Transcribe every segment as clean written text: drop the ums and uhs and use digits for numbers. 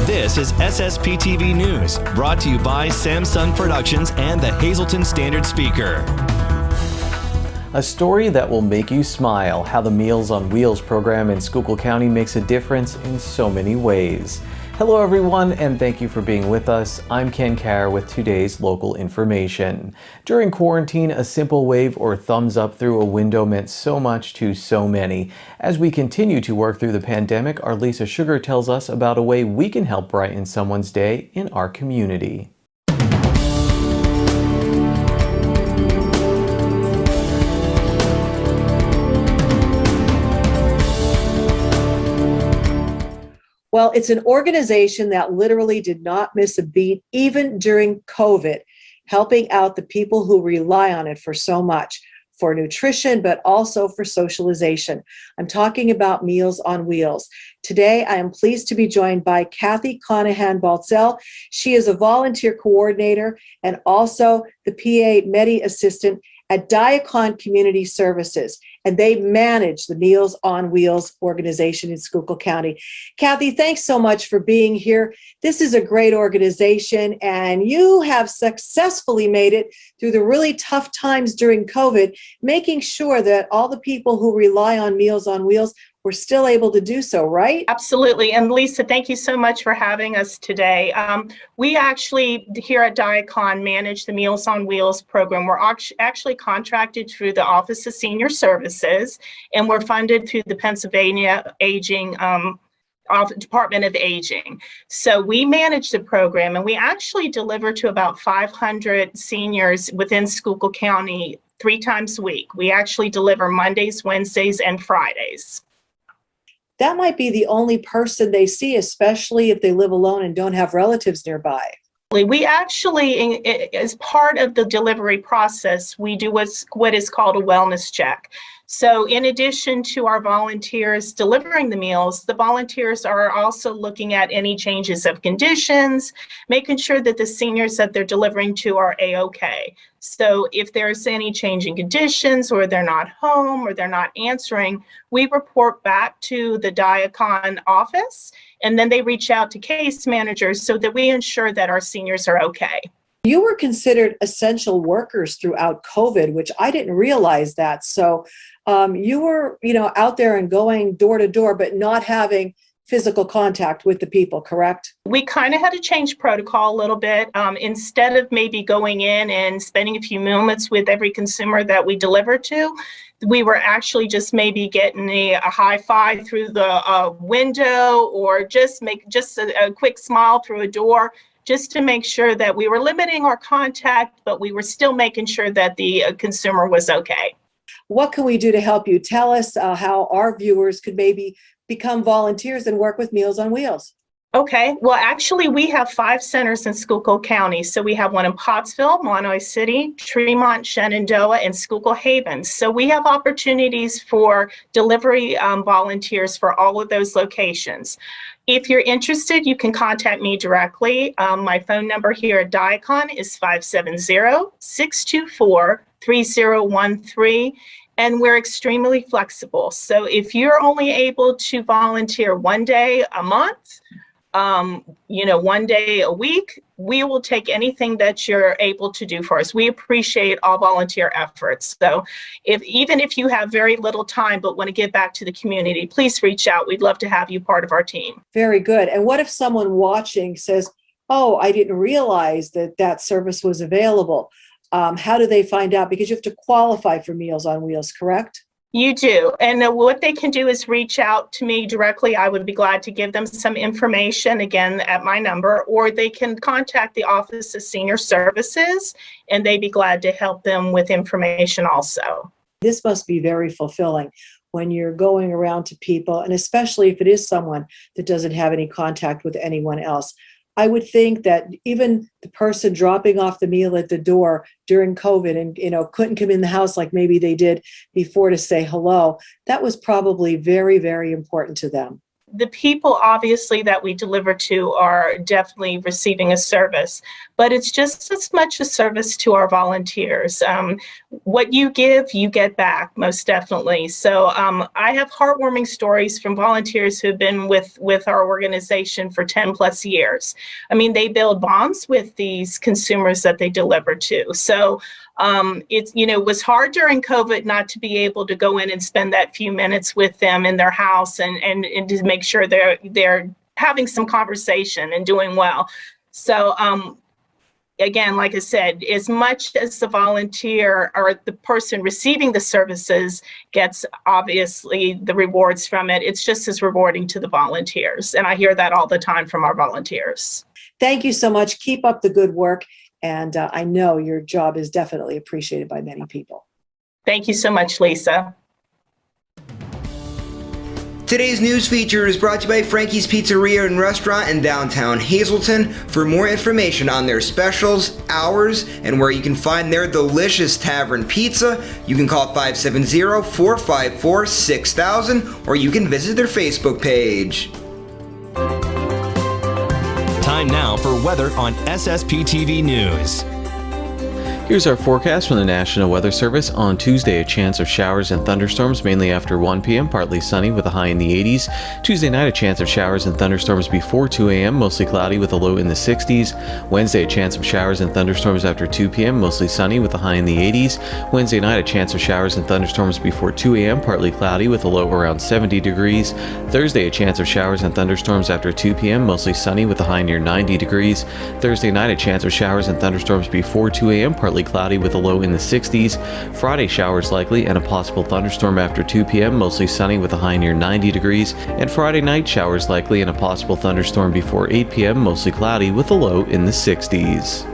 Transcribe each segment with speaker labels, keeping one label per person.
Speaker 1: This is SSPTV News, brought to you by Samsung Productions and the Hazleton Standard Speaker.
Speaker 2: A story that will make you smile, how the Meals on Wheels program in Schuylkill County makes a difference in so many ways. Hello everyone, and thank you for being with us. I'm Ken Carr with today's local information. During quarantine, a simple wave or thumbs up through a window meant so much to so many. As we continue to work through the pandemic, our Lisa Sugar tells us about a way we can help brighten someone's day in our community.
Speaker 3: Well, it's an organization that literally did not miss a beat, even during COVID, helping out the people who rely on it for so much, for nutrition, but also for socialization. I'm talking about Meals on Wheels. Today, I am pleased to be joined by Kathy Conahan-Baltzell. She is a volunteer coordinator and also the PA Medi Assistant at Diacon Community Services, and they manage the Meals on Wheels organization in Schuylkill County. Kathy, thanks so much for being here. This is a great organization, and you have successfully made it through the really tough times during COVID, making sure that all the people who rely on Meals on Wheels were still able to do so, right?
Speaker 4: Absolutely. And Lisa, thank you so much for having us today. We actually, here at Diacon, manage the Meals on Wheels program. We're actually contracted through the Office of Senior Services, and we're funded through the Pennsylvania Department of Aging. So we manage the program, and we actually deliver to about 500 seniors within Schuylkill County 3 times a week. We actually deliver Mondays, Wednesdays, and Fridays.
Speaker 3: That might be the only person they see, especially if they live alone and don't have relatives nearby.
Speaker 4: We actually, as part of the delivery process, we do what is called a wellness check. So in addition to our volunteers delivering the meals, the volunteers are also looking at any changes of conditions, making sure that the seniors that they're delivering to are A-OK. So if there's any change in conditions, or they're not home, or they're not answering, we report back to the Diacon office, and then they reach out to case managers so that we ensure that our seniors are okay.
Speaker 3: You were considered essential workers throughout COVID, which I didn't realize that. So you were, out there and going door to door, but not having physical contact with the people, correct?
Speaker 4: We kind of had to change protocol a little bit. Instead of maybe going in and spending a few moments with every consumer that we deliver to, we were actually just maybe getting a high five through the window, or just a quick smile through a door, just to make sure that we were limiting our contact, but we were still making sure that the consumer was okay.
Speaker 3: What can we do to help you? Tell us how our viewers could maybe become volunteers and work with Meals on Wheels.
Speaker 4: Okay, well, actually, we have 5 centers in Schuylkill County. So we have one in Pottsville, Monterey City, Tremont, Shenandoah, and Schuylkill Haven. So we have opportunities for delivery volunteers for all of those locations. If you're interested, you can contact me directly. My phone number here at Diacon is 570-624-3013. And we're extremely flexible. So if you're only able to volunteer one day a month, 1 day a week, we will take anything that you're able to do for us. We appreciate all volunteer efforts. So even if you have very little time but want to give back to the community, please reach out. We'd love to have you part of our team.
Speaker 3: Very good. And what if someone watching says, oh, I didn't realize that service was available? How do they find out? Because you have to qualify for Meals on Wheels, correct?
Speaker 4: You do. And what they can do is reach out to me directly. I would be glad to give them some information, again, at my number, or they can contact the Office of Senior Services, and they'd be glad to help them with information also.
Speaker 3: This must be very fulfilling when you're going around to people, and especially if it is someone that doesn't have any contact with anyone else. I would think that even the person dropping off the meal at the door during COVID and, couldn't come in the house like maybe they did before to say hello, that was probably very, very important to them.
Speaker 4: the people obviously that we deliver to are definitely receiving a service, but it's just as much a service to our volunteers. What you give, you get back, most definitely. So I have heartwarming stories from volunteers who've been with our organization for 10 plus years. I mean, they build bonds with these consumers that they deliver to. So it was hard during COVID not to be able to go in and spend that few minutes with them in their house and to make sure they're having some conversation and doing well. So again, like I said, as much as the volunteer or the person receiving the services gets obviously the rewards from it, it's just as rewarding to the volunteers. And I hear that all the time from our volunteers.
Speaker 3: Thank you so much. Keep up the good work. And I know your job is definitely appreciated by many people.
Speaker 4: Thank you so much, Lisa.
Speaker 5: Today's news feature is brought to you by Frankie's Pizzeria and Restaurant in downtown Hazleton. For more information on their specials, hours, and where you can find their delicious tavern pizza, you can call 570-454-6000 or you can visit their Facebook page.
Speaker 1: Time now for weather on SSPTV News.
Speaker 2: Here's our forecast from the National Weather Service. On Tuesday, a chance of showers and thunderstorms mainly after 1 p.m., partly sunny with a high in the 80s. Tuesday night, a chance of showers and thunderstorms before 2 a.m., mostly cloudy with a low in the 60s. Wednesday, a chance of showers and thunderstorms after 2 p.m., mostly sunny with a high in the 80s. Wednesday night, a chance of showers and thunderstorms before 2 a.m., partly cloudy with a low around 70 degrees. Thursday, a chance of showers and thunderstorms after 2 p.m., mostly sunny with a high near 90 degrees. Thursday night, a chance of showers and thunderstorms before 2 a.m., partly cloudy with a low in the 60s. Friday, showers likely and a possible thunderstorm after 2 p.m., mostly sunny with a high near 90 degrees. And Friday night, showers likely and a possible thunderstorm before 8 p.m., mostly cloudy with a low in the 60s.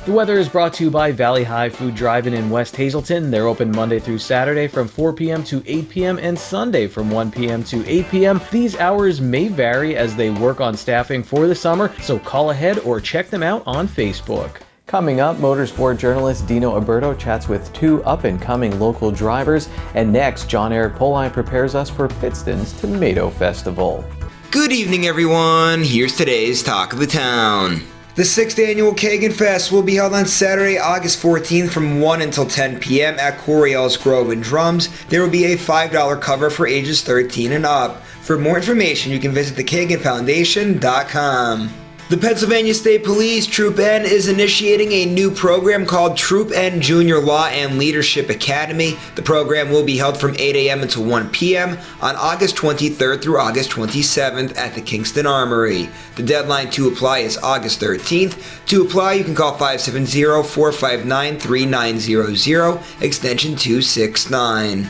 Speaker 2: The weather is brought to you by Valley High Food Drive-In in West Hazleton. They're open Monday through Saturday from 4 p.m. to 8 p.m. and Sunday from 1 p.m. to 8 p.m. These hours may vary as they work on staffing for the summer, so call ahead or check them out on Facebook. Coming up, motorsport journalist Dino Alberto chats with two up-and-coming local drivers. And next, John Eric Poline prepares us for Pittston's Tomato Festival.
Speaker 5: Good evening, everyone. Here's today's Talk of the Town. The 6th annual Kagan Fest will be held on Saturday, August 14th from 1 until 10 p.m. at Coriel's Grove and Drums. There will be a $5 cover for ages 13 and up. For more information, you can visit theKaganFoundation.com. The Pennsylvania State Police Troop N is initiating a new program called Troop N Junior Law and Leadership Academy. The program will be held from 8 a.m. until 1 p.m. on August 23rd through August 27th at the Kingston Armory. The deadline to apply is August 13th. To apply, you can call 570-459-3900, extension 269.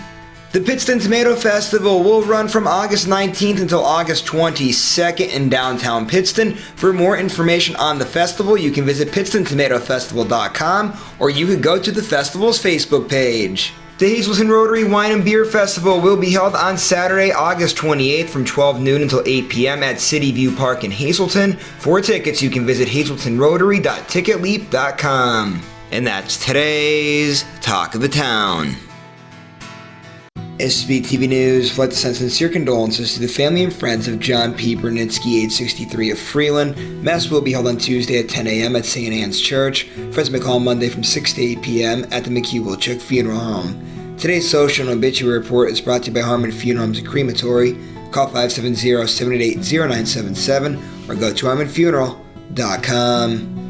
Speaker 5: The Pittston Tomato Festival will run from August 19th until August 22nd in downtown Pittston. For more information on the festival, you can visit PittstonTomatoFestival.com or you can go to the festival's Facebook page. The Hazleton Rotary Wine and Beer Festival will be held on Saturday, August 28th from 12 noon until 8 p.m. at City View Park in Hazleton. For tickets, you can visit HazletonRotary.ticketleap.com. And that's today's Talk of the Town. SSPTV News would like to send sincere condolences to the family and friends of John P. Bernitsky, age 63 of Freeland. Mass will be held on Tuesday at 10 a.m. at St. Anne's Church. Friends may call Monday from 6 to 8 p.m. at the McHugh-Wilczek Funeral Home. Today's social and obituary report is brought to you by Harmon Funeral Homes and Crematory. Call 570-788-0977 or go to harmonfuneral.com.